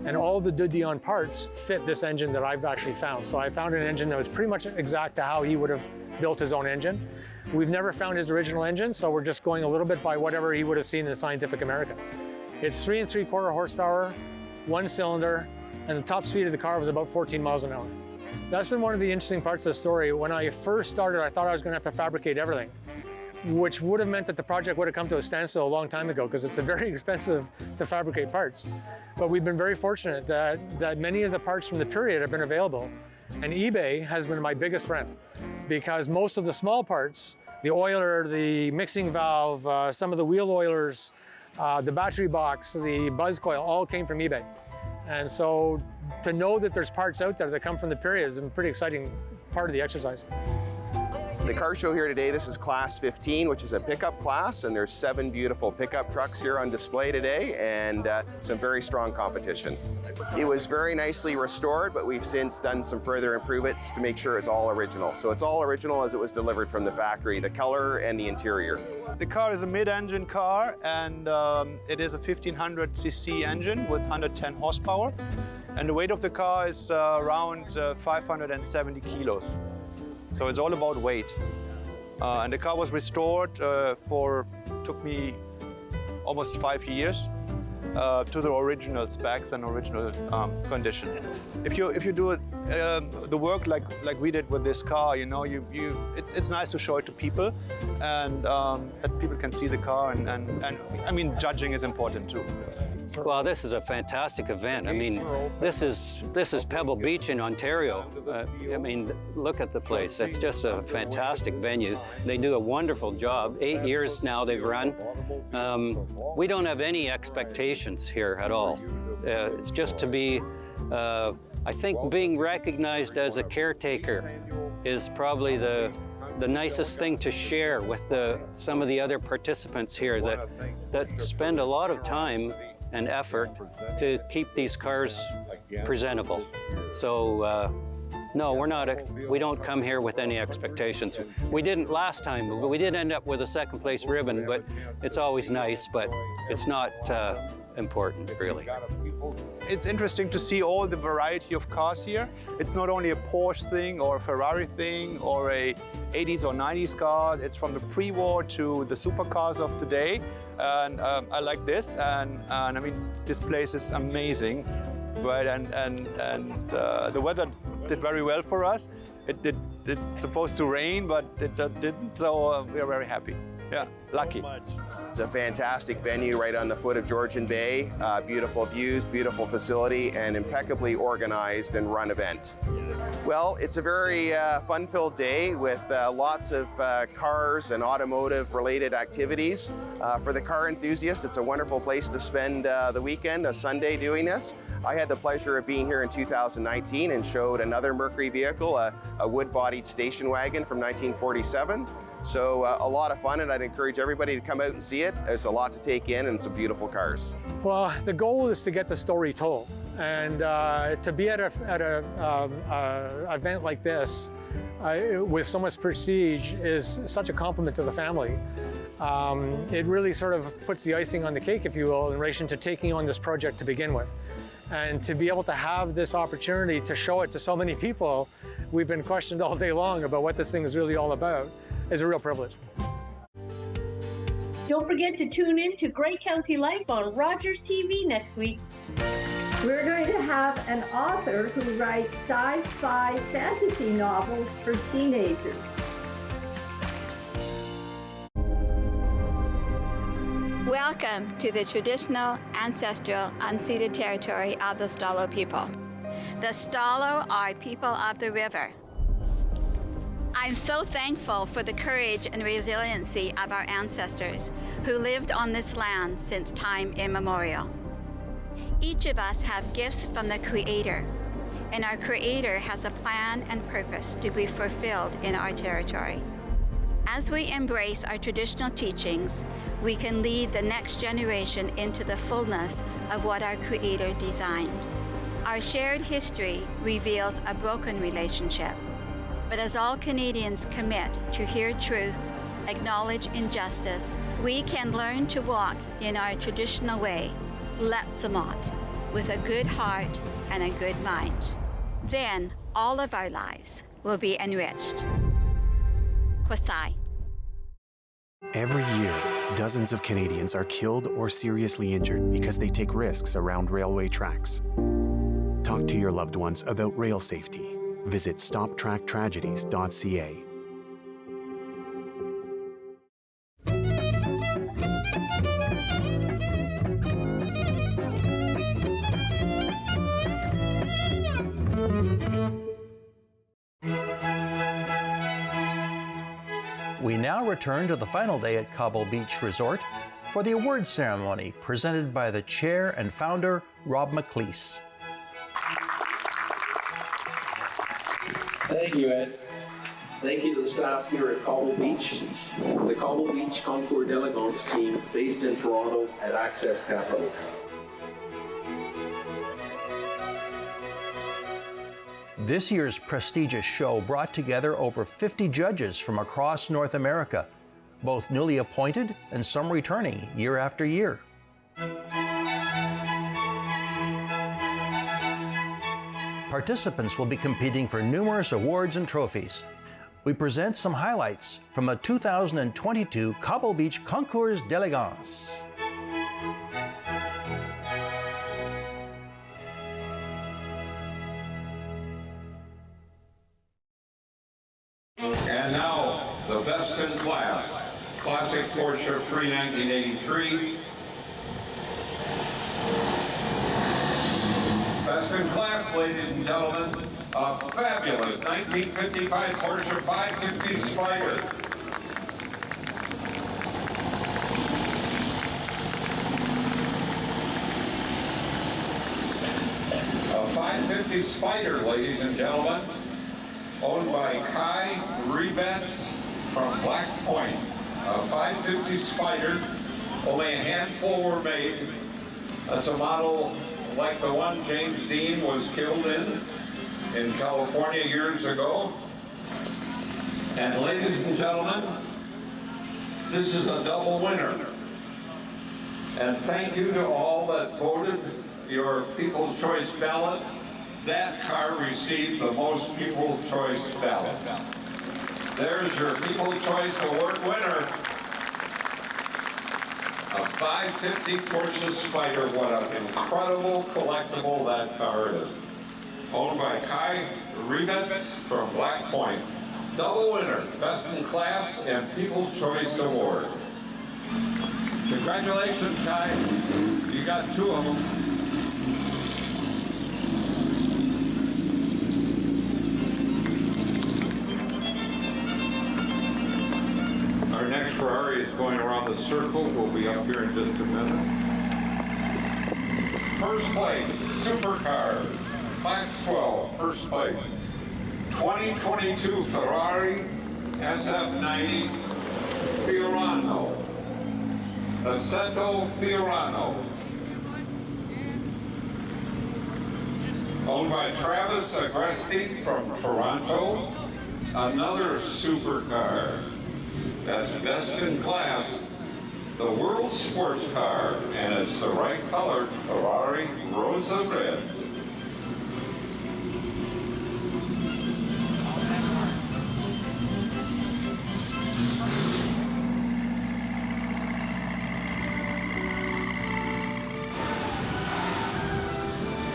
And all the de Dion parts fit this engine that I've actually found. So I found an engine that was pretty much exact to how he would have built his own engine. We've never found his original engine, so we're just going a little bit by whatever he would have seen in Scientific America. It's 3 3/4 horsepower, 1 cylinder, and the top speed of the car was about 14 miles an hour. That's been one of the interesting parts of the story. When I first started, I thought I was going to have to fabricate everything, which would have meant that the project would have come to a standstill a long time ago, because it's very expensive to fabricate parts. But we've been very fortunate that many of the parts from the period have been available. And eBay has been my biggest friend, because most of the small parts, the oiler, the mixing valve, some of the wheel oilers, the battery box, the buzz coil, all came from eBay. And so to know that there's parts out there that come from the period is a pretty exciting part of the exercise. The car show here today, this is Class 15, which is a pickup class, and there's 7 beautiful pickup trucks here on display today, and some very strong competition. It was very nicely restored, but we've since done some further improvements to make sure it's all original. So it's all original as it was delivered from the factory, the color and the interior. The car is a mid-engine car, and it is a 1500cc engine with 110 horsepower. And the weight of the car is around 570 kilos. So it's all about weight. And the car was restored took me almost 5 years to the original specs and original condition. If you do the work like we did with this car, you know, it's nice to show it to people, and that people can see the car, and I mean, judging is important too. Well, this is a fantastic event. I mean, this is Pebble Beach in Ontario. I mean, look at the place. It's just a fantastic venue. They do a wonderful job. 8 years now they've run. We don't have any expectations here at all. It's just to be, I think being recognized as a caretaker is probably the nicest thing to share with some of the other participants here that spend a lot of time and effort to keep these cars presentable. So no, we don't come here with any expectations. We didn't last time, but we did end up with a second place ribbon, but it's always nice, but it's not important really. It's interesting to see all the variety of cars here. It's not only a Porsche thing or a Ferrari thing or a 80s or 90s car. It's from the pre-war to the supercars of today. And I like this, and I mean, this place is amazing, right? And the weather did very well for us. It's supposed to rain, but it didn't, so we are very happy. Yeah, lucky. It's a fantastic venue right on the foot of Georgian Bay. Beautiful views, beautiful facility, and impeccably organized and run event. Well, it's a very fun-filled day with lots of cars and automotive-related activities. For the car enthusiasts, it's a wonderful place to spend the weekend, a Sunday doing this. I had the pleasure of being here in 2019 and showed another Mercury vehicle, a wood-bodied station wagon from 1947. So a lot of fun, and I'd encourage everybody to come out and see it. There's a lot to take in and some beautiful cars. Well, the goal is to get the story told, and to be at a event like this with so much prestige is such a compliment to the family. It really sort of puts the icing on the cake, if you will, in relation to taking on this project to begin with. And to be able to have this opportunity to show it to so many people, we've been questioned all day long about what this thing is really all about, is a real privilege. Don't forget to tune in to Grey County Life on Rogers TV next week. We're going to have an author who writes sci-fi fantasy novels for teenagers. Welcome to the traditional, ancestral, unceded territory of the Stalo people. The Stalo are people of the river. I'm so thankful for the courage and resiliency of our ancestors who lived on this land since time immemorial. Each of us have gifts from the Creator, and our Creator has a plan and purpose to be fulfilled in our territory. As we embrace our traditional teachings, we can lead the next generation into the fullness of what our Creator designed. Our shared history reveals a broken relationship. But as all Canadians commit to hear truth, acknowledge injustice, we can learn to walk in our traditional way, Letsamot, with a good heart and a good mind. Then all of our lives will be enriched. Kwasai. Every year, dozens of Canadians are killed or seriously injured because they take risks around railway tracks. Talk to your loved ones about rail safety. Visit stoptracktragedies.ca. We now return to the final day at Cobble Beach Resort for the awards ceremony presented by the chair and founder, Rob McLeese. Thank you, Ed. Thank you to the staff here at Cobble Beach, the Cobble Beach Concours D'Elegance team based in Toronto at Access Capital. This year's prestigious show brought together over 50 judges from across North America, both newly appointed and some returning year after year. Participants will be competing for numerous awards and trophies. We present some highlights from the 2022 Cobble Beach Concours D'Elegance. And now, the best in class, Classic Porsche pre-1983. Best in class, ladies and gentlemen, a fabulous 1955 Porsche 550 Spider. A 550 Spider, ladies and gentlemen, owned by Kai Rebets from Black Point. A 550 Spider, only a handful were made. That's a model like the one James Dean was killed in California years ago. And ladies and gentlemen, this is a double winner. And thank you to all that voted your People's Choice ballot. That car received the most People's Choice ballot. There's your People's Choice Award winner. A 550 Porsche Spider. What an incredible collectible that car is. Owned by Kai Rebets from Black Point. Double winner, Best in Class and People's Choice Award. Congratulations, Kai. You got two of them. Our next Ferrari is going around the circle. We'll be up here in just a minute. First place, Supercar, Class 12, first place. 2022 Ferrari SF90 Fiorano. Assetto Fiorano. Owned by Travis Agresti from Toronto. Another supercar. That's best in class. The world's sports car, and it's the right color, Ferrari Rosa Red.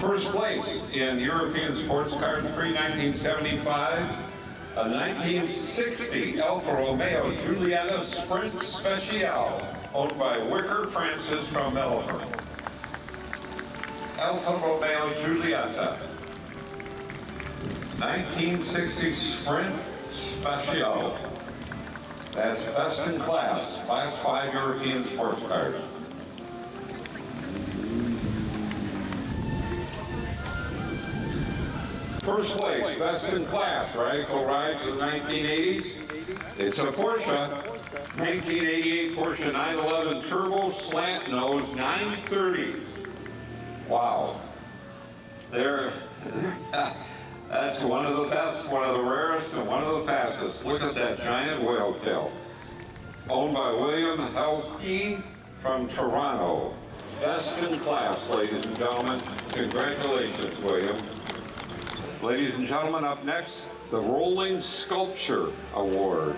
First place in European sports cars pre-1975. A 1960 Alfa Romeo Giulietta Sprint Speciale. owned by Wicker Francis from Melbourne. Alfa Romeo Giulietta, 1960 Sprint Special. That's best in class, Class 5 European sports cars. First place, best in class, radical rides of the 1980s. It's a Porsche, 1988 Porsche 911 Turbo Slant Nose 930. Wow. That's one of the best, one of the rarest, and one of the fastest. Look at that giant whale tail. Owned by William Helke from Toronto. Best in class, ladies and gentlemen. Congratulations, William. Ladies and gentlemen, up next, the Rolling Sculpture Award.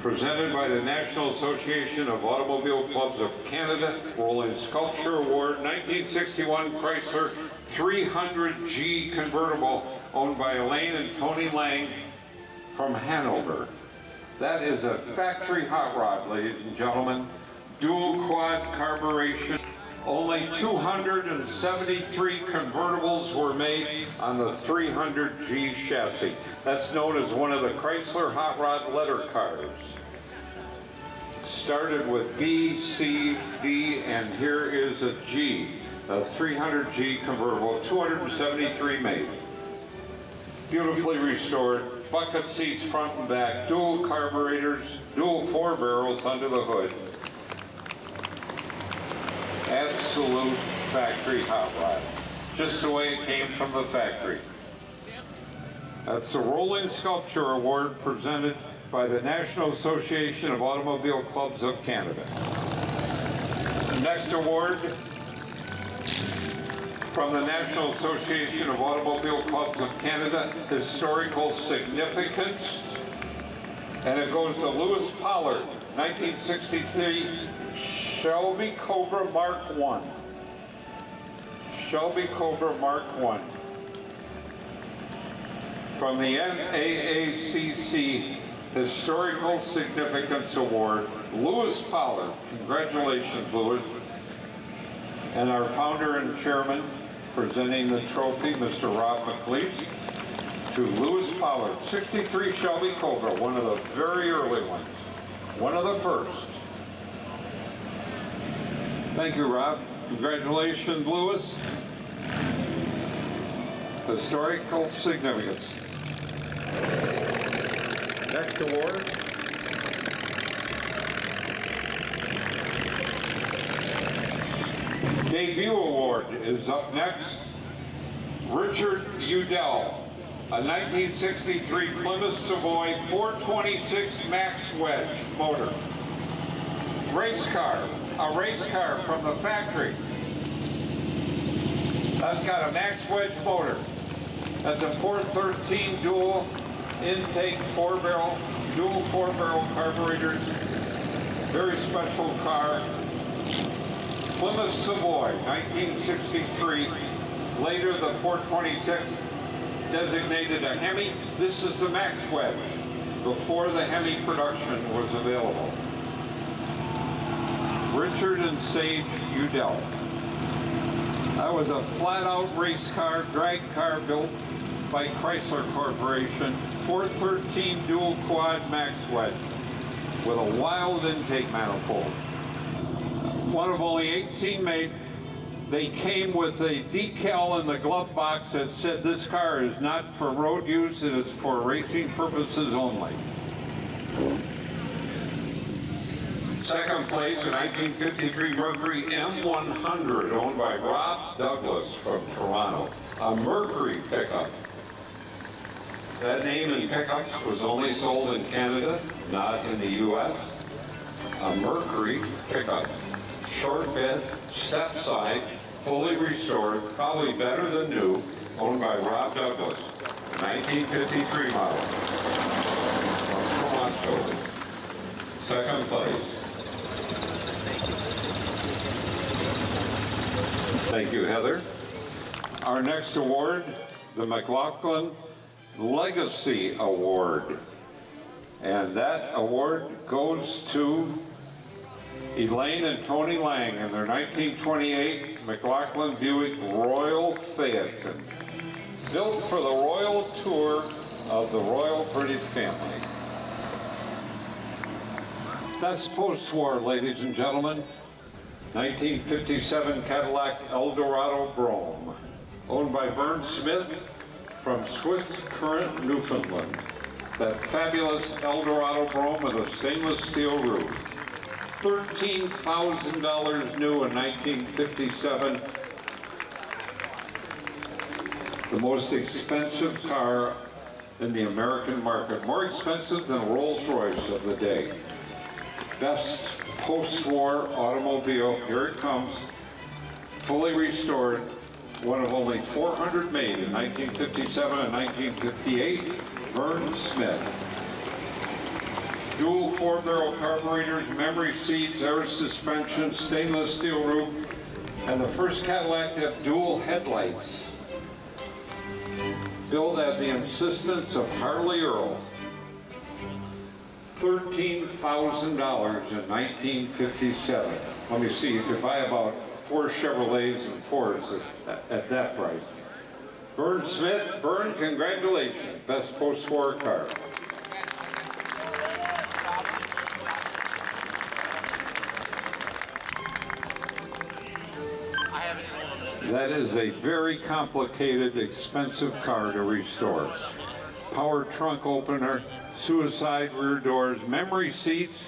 Presented by the National Association of Automobile Clubs of Canada, Rolling Sculpture Award, 1961 Chrysler 300G convertible, owned by Elaine and Tony Lang from Hanover. That is a factory hot rod, ladies and gentlemen. Dual quad carburation. Only 273 convertibles were made on the 300G chassis. That's known as one of the Chrysler hot rod letter cars. Started with B, C, D, and here is a G, a 300G convertible, 273 made. Beautifully restored, bucket seats front and back, dual carburetors, dual 4 barrels under the hood. Absolute factory hot rod, just the way it came from the factory. That's the Rolling Sculpture Award presented by the National Association of Automobile Clubs of Canada. Next award from the National Association of Automobile Clubs of Canada, Historical Significance, and it goes to Lewis Pollard, 1963 Shelby Cobra Mark I. Shelby Cobra Mark I. From the NAACC Historical Significance Award, Lewis Pollard. Congratulations, Lewis. And our founder and chairman presenting the trophy, Mr. Rob McLeish, to Lewis Pollard, 63 Shelby Cobra, one of the very early ones, one of the first. Thank you, Rob. Congratulations, Lewis. Historical Significance. Next award. Debut Award is up next. Richard Udell, a 1963 Plymouth Savoy 426 Max Wedge motor. Race car, a race car from the factory. That's got a Max Wedge motor. That's a 413 dual intake 4-barrel, dual 4-barrel carburetors. Very special car. Plymouth Savoy, 1963. Later, the 426 designated a Hemi. This is the Max Wedge, before the Hemi production was available. Richard and Sage Udell. That was a flat-out race car, drag car built by Chrysler Corporation, 413 dual quad Max Wedge with a wild intake manifold. One of only 18 made. They came with a decal in the glove box that said this car is not for road use, it is for racing purposes only. Second place, a 1953 Mercury M100 owned by Rob Douglas from Toronto. A Mercury pickup. That name in pickups was only sold in Canada, not in the U.S. A Mercury pickup. Short bed, step side, fully restored, probably better than new, owned by Rob Douglas. 1953 model. From Toronto. Second place. Thank you, Heather. Our next award, the McLaughlin Legacy Award. And that award goes to Elaine and Tony Lang in their 1928 McLaughlin Buick Royal Phaeton, built for the royal tour of the Royal British family. Best post-war, ladies and gentlemen, 1957 Cadillac Eldorado Brougham, owned by Vern Smith from Swift Current, Newfoundland. That fabulous Eldorado Brougham with a stainless steel roof. $13,000 new in 1957. The most expensive car in the American market. More expensive than a Rolls-Royce of the day. Best post-war automobile, here it comes, fully restored, one of only 400 made in 1957 and 1958, Vern Smith. Dual 4-barrel carburetors, memory seats, air suspension, stainless steel roof, and the first Cadillac to have dual headlights. Built at the insistence of Harley Earl. $13,000 in 1957. Let me see, you could buy about 4 Chevrolets and Fords at that price. Vern Smith, Vern, congratulations. Best post-war car. That is a very complicated, expensive car to restore. Power trunk opener, suicide rear doors, memory seats,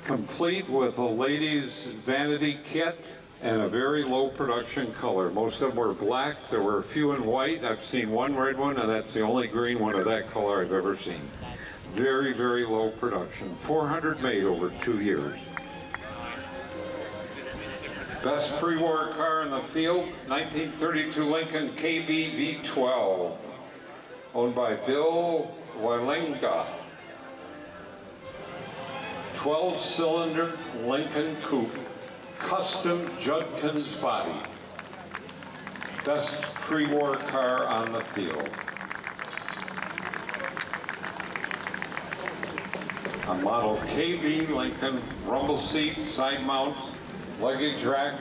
complete with a lady's vanity kit and a very low production color. Most of them were black. There were a few in white. I've seen one red one, and that's the only green one of that color I've ever seen. Very, very low production. 400 made over 2 years. Best pre-war car in the field, 1932 Lincoln KB V12, owned by Bill Walenga. 12-cylinder Lincoln Coupe, custom Judkins body. Best pre-war car on the field. A model KB Lincoln, rumble seat, side mounts, luggage rack,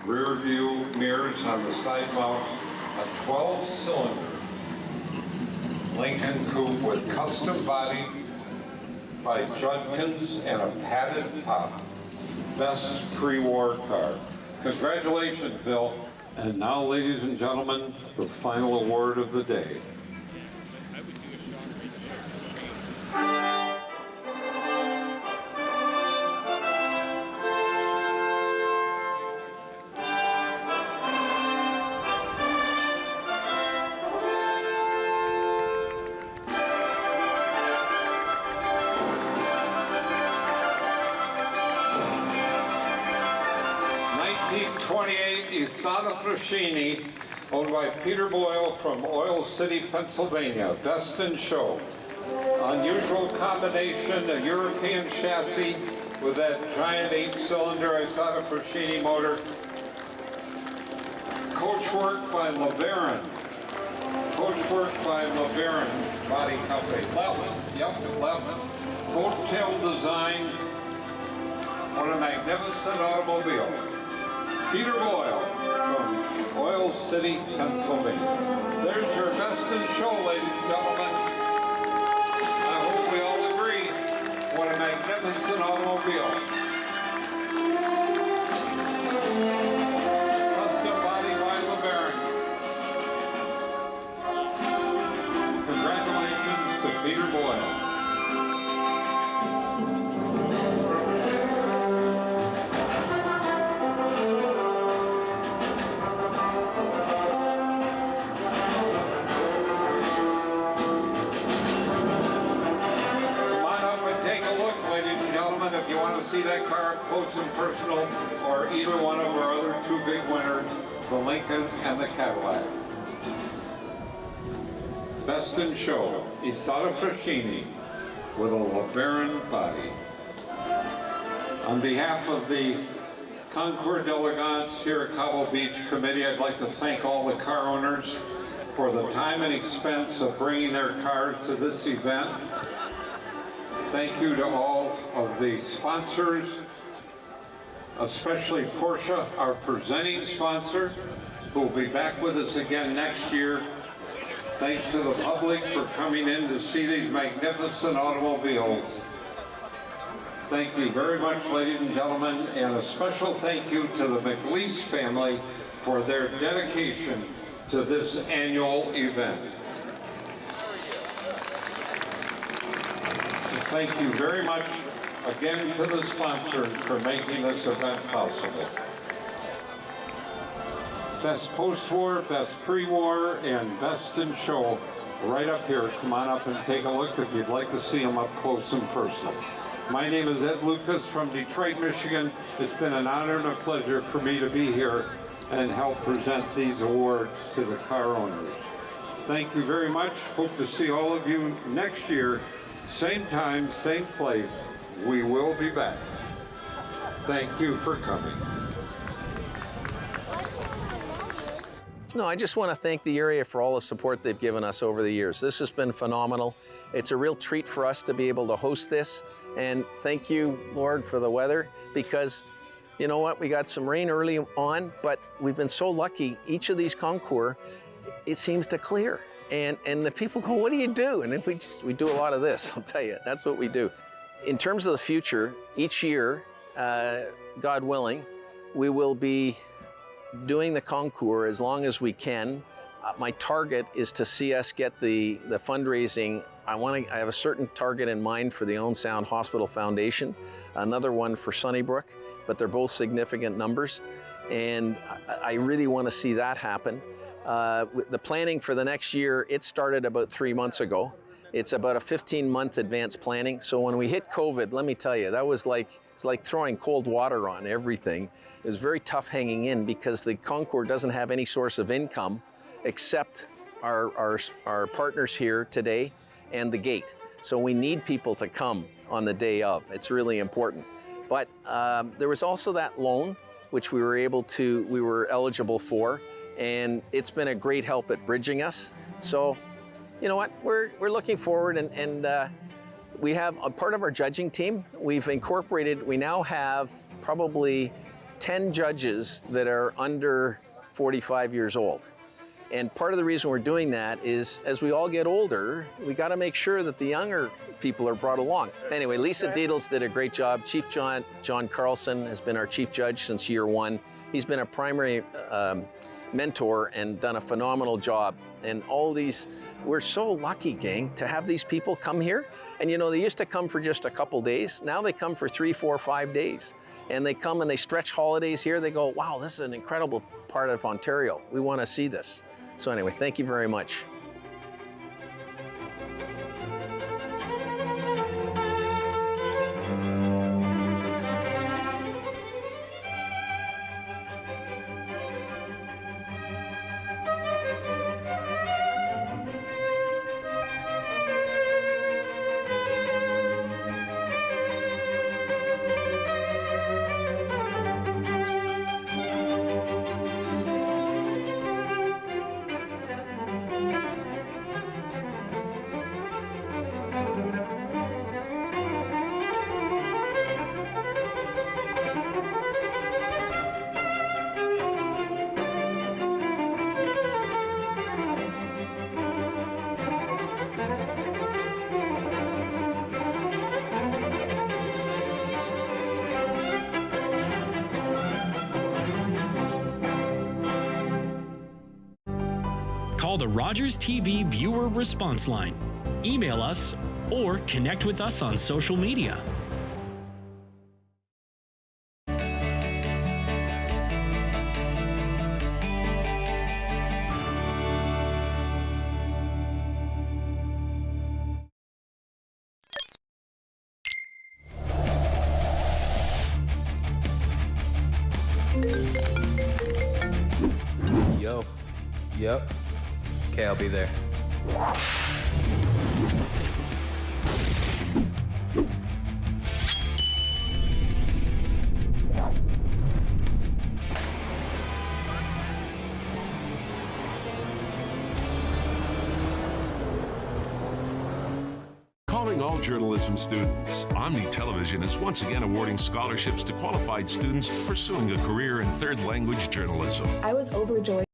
rear view mirrors on the side mounts, a 12-cylinder Lincoln Coupe with custom body by Judkins and a padded top. Best pre-war car. Congratulations, Bill. And now, ladies and gentlemen, the final award of the day. Frascini, owned by Peter Boyle from Oil City, Pennsylvania. Best in show. Unusual combination, a European chassis with that giant 8-cylinder Isata Frascini motor. Coachwork by LeBaron. Coachwork by LeBaron Body Company. Left, yep, left. Coattail design. What a magnificent automobile. Peter Boyle from Oil City, Pennsylvania. There's your best in show, ladies and gentlemen. I hope we all agree. What a magnificent automobile. Custom body by LeBaron. Congratulations to Peter Boyle. If you want to see that car up close and personal, or either one of our other 2 big winners, the Lincoln and the Cadillac. Best in show, Isata Frascini with a LeBaron body. On behalf of the Concours D'Elegance here at Cobble Beach Committee, I'd like to thank all the car owners for the time and expense of bringing their cars to this event. Thank you to all of the sponsors especially Porsche, our presenting sponsor, who will be back with us again next year. Thanks to the public for coming in to see these magnificent automobiles. Thank you very much, ladies and gentlemen, and a special thank you to the McLeese family for their dedication to this annual event. Thank you very much again to the sponsors for making this event possible. Best post-war, best pre-war, and best in show right up here. Come on up and take a look if you'd like to see them up close and personal. My name is Ed Lucas from Detroit, Michigan. It's been an honor and a pleasure for me to be here and help present these awards to the car owners. Thank you very much. Hope to see all of you next year. Same time, same place. We will be back. Thank you for coming. No, I just want to thank the area for all the support they've given us over the years. This has been phenomenal. It's a real treat for us to be able to host this. And thank you, Lord, for the weather, because you know what? We got some rain early on, but we've been so lucky. Each of these concours, it seems to clear. And the people go, what do you do? And then we do a lot of this, I'll tell you. That's what we do. In terms of the future, each year, God willing, we will be doing the concours as long as we can. My target is to see us get the fundraising. I have a certain target in mind for the Owen Sound Hospital Foundation, another one for Sunnybrook, but they're both significant numbers. And I really want to see that happen. The planning for the next year, it started about 3 months ago. It's about a 15-month advanced planning. So when we hit COVID, let me tell you, that was it's like throwing cold water on everything. It was very tough hanging in because the concours doesn't have any source of income except our partners here today and the gate. So we need people to come on the day of. It's really important. But there was also that loan, which we were eligible for, and it's been a great help at bridging us. So, you know what, we're looking forward, and we have a part of our judging team. We now have probably 10 judges that are under 45 years old. And part of the reason we're doing that is as we all get older, we got to make sure that the younger people are brought along. Anyway, Lisa Deedles did a great job. Chief John Carlson has been our chief judge since year one. He's been a primary mentor and done a phenomenal job. And all these, we're so lucky, gang, to have these people come here. And you know, they used to come for just a couple days. Now they come for 3, 4, 5 days. And they come and they stretch holidays here. They go, wow, this is an incredible part of Ontario. We want to see this. So anyway, thank you very much. Call the Rogers TV viewer response line, email us, or connect with us on social media. Yo. Yep. Okay, I'll be there. Calling all journalism students, Omni Television is once again awarding scholarships to qualified students pursuing a career in third language journalism. I was overjoyed